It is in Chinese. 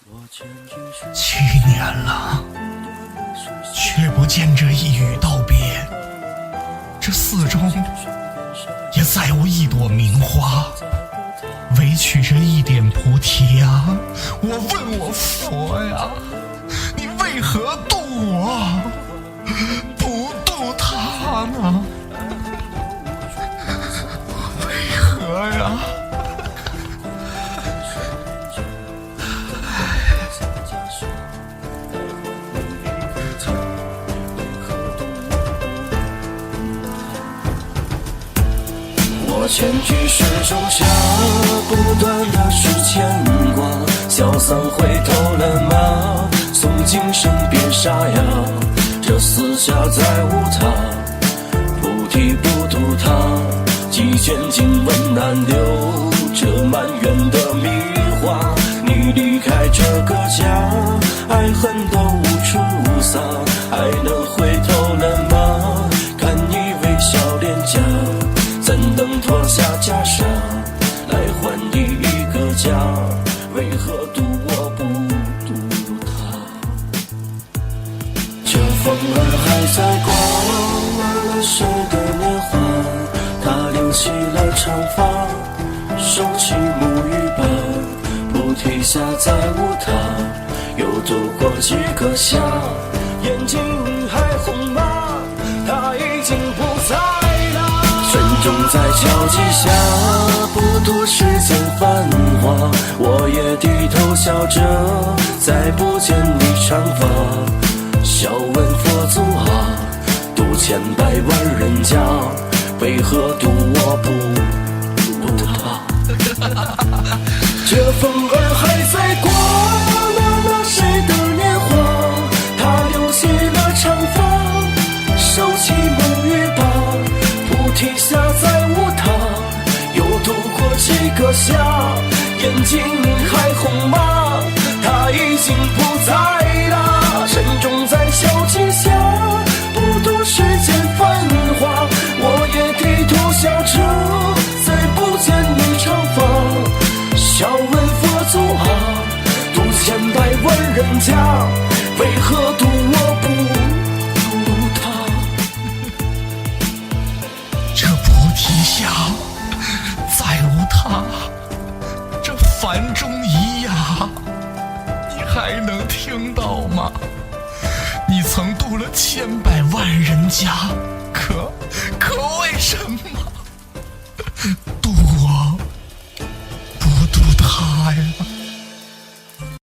7年了，却不见这一语道别。这四周也再无一朵名花，唯取这一点菩提呀。我问我佛呀，你为何渡我，不渡他呢？为何呀？我千句诗中下，不断的是牵挂。小僧回头了吗？诵经声别沙哑，这四下再无他，菩提不渡他。几卷经文难留，这满园的迷花。你离开这个家，爱恨都无处撒，还能回头了吗？看你微笑脸颊，怎能脱下袈裟来还你一个家？为何渡我不渡他？这风儿还在刮，忘了谁的年华？他留起了长发，收起沐浴吧。菩提下再无他，又度过几个夏。眼睛还红吗？他已经不在了。珍重在交际下，不渡世间繁华。我也低头笑着，再不见你长发。笑问佛祖啊，渡千百万人家，为何渡我不渡他？这风儿还在刮，忘了谁的年华？他留起了长发，收起沐浴吧。菩提下再无他，又度过几个夏。眼睛还红吗？他已经不在了。沉重在小径下，不渡世间繁华。我也低头笑着，再不见你长发。笑问佛祖啊，渡千百万人家，为何渡我不渡他？这菩提下再无他，这梵钟一呀，你还能听到吗？你曾渡了千百万人家，可为什么